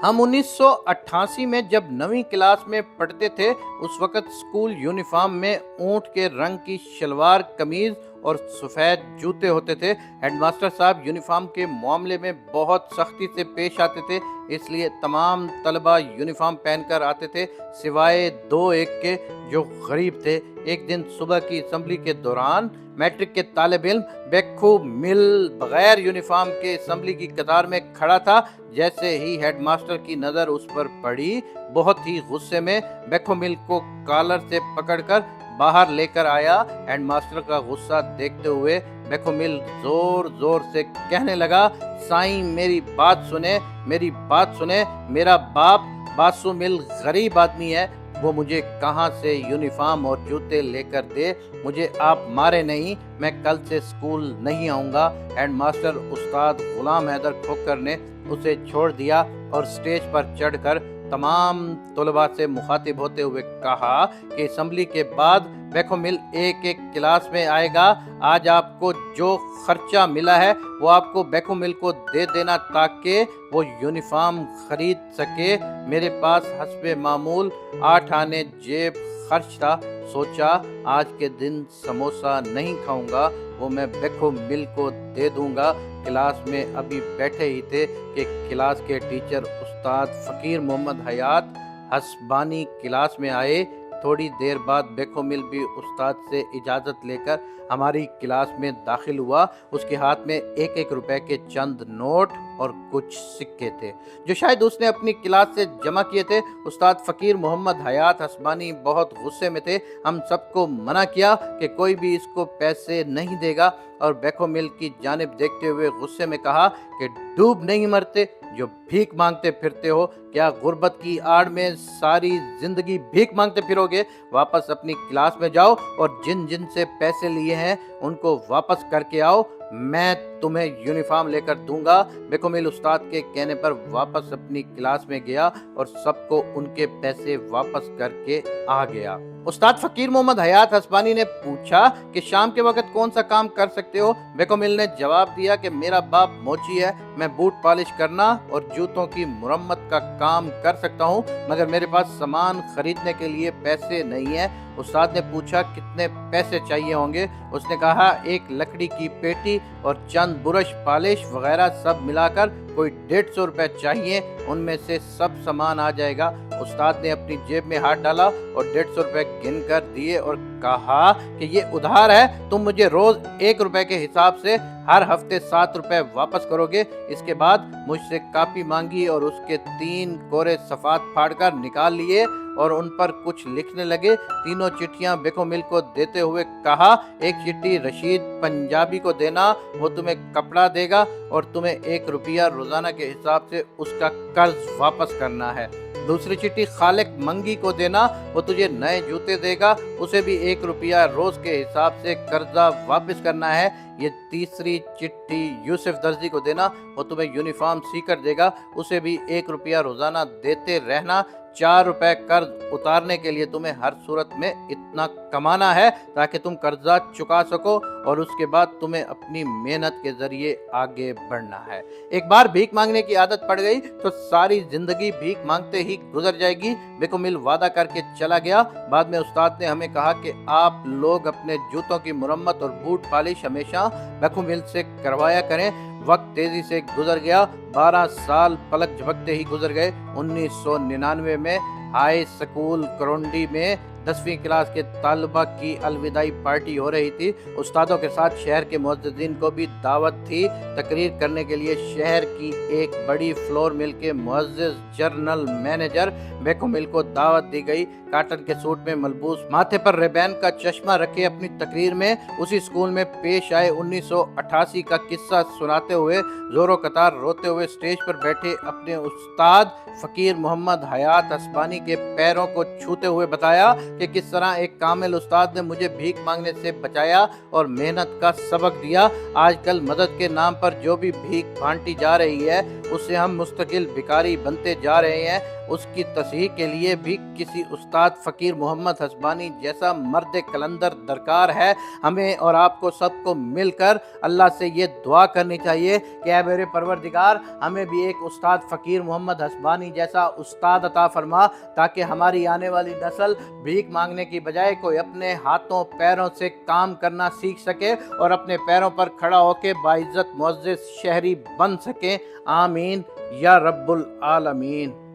हम 1988 में जब 9वीं क्लास में पढ़ते थे, उस वक्त स्कूल यूनिफॉर्म में ऊंट के रंग की शलवार कमीज और सफ़ेद जूते होते थे। हेडमास्टर साहब यूनिफॉर्म के मामले में बहुत सख्ती से पेश आते थे, इसलिए तमाम तलबा यूनिफॉर्म पहनकर आते थे सिवाय दो एक के जो गरीब थे। एक दिन सुबह की असेंबली के दौरान मैट्रिक के तालिब इल्म बेखू मिल बगैर यूनिफॉर्म के असेंबली की कतार में खड़ा था। जैसे ही हेडमास्टर की नज़र उस पर पड़ी, बहुत ही गुस्से में बेखू मिल को कॉलर से पकड़कर बाहर लेकर आया। हेडमास्टर का गुस्सा देखते हुए बेखू मिल जोर जोर से कहने लगा, साईं मेरी बात सुने, मेरी बात सुने, मेरा बाप बासु मिल गरीब आदमी है, वो मुझे कहाँ से यूनिफॉर्म और जूते लेकर दे, मुझे आप मारे नहीं, मैं कल से स्कूल नहीं आऊँगा। हेडमास्टर उस्ताद गुलाम हैदर खोखर ने उसे छोड़ दिया और स्टेज पर चढ़कर तमाम तलबा से मुखातिब होते हुए कहा कि असेंबली के बाद बेखू मिल एक एक क्लास में आएगा। आज आपको जो खर्चा मिला है वो आपको बेखू मिल को दे देना ताकि वो यूनिफॉर्म खरीद सके। मेरे पास हस्बे मामूल 8 आने जेब खर्च था, सोचा आज के दिन समोसा नहीं खाऊंगा, वो मैं बेखू मिल को दे दूंगा। क्लास में अभी बैठे ही थे कि क्लास के टीचर उस्ताद फ़कीर मोहम्मद हयात हसबानी क्लास में आए। थोड़ी देर बाद बेखू मिल भी उस्ताद से इजाज़त लेकर हमारी क्लास में दाखिल हुआ। उसके हाथ में एक एक रुपए के चंद नोट और कुछ सिक्के थे जो शायद उसने अपनी क्लास से जमा किए थे। उस्ताद फ़कीर मोहम्मद हयात हसबानी बहुत गुस्से में थे। हम सबको मना किया कि कोई भी इसको पैसे नहीं देगा और बेखू मिल की जानिब देखते हुए गुस्से में कहा कि डूब नहीं मरते जो भीख मांगते फिरते हो, क्या गुर्बत की आड़ में सारी जिंदगी भीख मांगते फिरोगे? वापस अपनी क्लास में जाओ और जिन जिन से पैसे लिए हैं उनको वापस करके आओ, मैं तुम्हें यूनिफॉर्म लेकर दूंगा। बेखू मिल उस्ताद के कहने पर वापस अपनी क्लास में गया और सबको उनके पैसे वापस करके आ गया। उस्ताद फ़कीर मोहम्मद हयात हसबानी ने पूछा कि शाम के वक्त कौन सा काम कर सकते हो? बेखू मिल ने जवाब दिया कि मेरा बाप मोची है, मैं बूट पॉलिश करना और जूतों की मुरम्मत का काम कर सकता हूँ, मगर मेरे पास सामान खरीदने के लिए पैसे नहीं है। उस्ताद ने पूछा कितने पैसे चाहिए होंगे? उसने कहा एक लकड़ी की पेटी और चंद बुरश पॉलिश वगैरह सब मिलाकर कोई 150 रुपए चाहिए, उनमें से सब सामान आ जाएगा। उस्ताद ने अपनी जेब में हाथ डाला और 150 रुपए गिन कर दिए और कहा कि ये उधार है, तुम मुझे रोज 1 रुपए के हिसाब से हर हफ्ते 7 रुपए वापस करोगे। इसके बाद मुझसे कापी मांगी और उसके 3 कोरे सफ़ात फाड़कर निकाल लिए और उन पर कुछ लिखने लगे। तीनों चिट्ठियां बेखू मिल को देते हुए कहा, एक चिट्ठी रशीद पंजाबी को देना, वो तुम्हें कपड़ा देगा और तुम्हें 1 रुपया रोजाना के हिसाब से उसका कर्ज वापस करना है। दूसरी चिट्ठी खालिक मंगी को देना, वो तुझे नए जूते देगा, उसे भी 1 रुपया रोज के हिसाब से कर्जा वापस करना है। ये तीसरी चिट्ठी यूसुफ दर्जी को देना, वो तुम्हें यूनिफॉर्म सीकर देगा, उसे भी 1 रुपया रोजाना देते रहना। 4 रुपए कर्ज उतारने के लिए तुम्हें हर सूरत में इतना कमाना है ताकि तुम कर्जा चुका सको और उसके बाद तुम्हें अपनी मेहनत के जरिए आगे बढ़ना है। एक बार भीख मांगने की आदत पड़ गई तो सारी जिंदगी भीख मांगते ही गुजर जाएगी। बेखू मिल वादा करके चला गया। बाद में उस्ताद ने हमें कहा कि आप लोग अपने जूतों की मुरम्मत और बूट पॉलिश हमेशा बेखू मिल से करवाया करें। वक्त तेजी से गुजर गया, 12 साल पलक झपकते ही गुजर गए। 1999 में हाई स्कूल करौंडी में 10वीं क्लास के तालबा की अलविदाई पार्टी हो रही थी। उस्तादों के साथ शहर के मुअज्जिज़ीन को भी दावत थी। तकरीर करने के लिए शहर की एक बड़ी फ्लोर मिल के मुअज्जिज़ जनरल मैनेजर बेखू मिल को दावत दी गई। काटन के सूट में मलबूस, माथे पर रिबैन का चश्मा रखे अपनी तकरीर में उसी स्कूल में पेश आए 1988 का किस्सा सुनाते हुए जोरों कतार रोते हुए स्टेज पर बैठे अपने उस्ताद फ़कीर मोहम्मद हयात हसबानी के पैरों को छूते हुए बताया कि किस तरह एक कामिल उस्ताद ने मुझे भीख मांगने से बचाया और मेहनत का सबक दिया। आजकल मदद के नाम पर जो भी भीख बांटी जा रही है उससे हम मुस्तकिल भिखारी बनते जा रहे हैं। اس کی تصحیح کے لیے بھی کسی استاد فقیر محمد حسبانی جیسا مرد کلندر درکار ہے۔ ہمیں اور آپ کو سب کو مل کر اللہ سے یہ دعا کرنی چاہیے کہ اے میرے پروردگار، ہمیں بھی ایک استاد فقیر محمد حسبانی جیسا استاد عطا فرما، تاکہ ہماری آنے والی نسل بھیک مانگنے کی بجائے کوئی اپنے ہاتھوں پیروں سے کام کرنا سیکھ سکے اور اپنے پیروں پر کھڑا ہو کے باعزت معزز شہری بن سکیں۔ آمین یا رب العالمین۔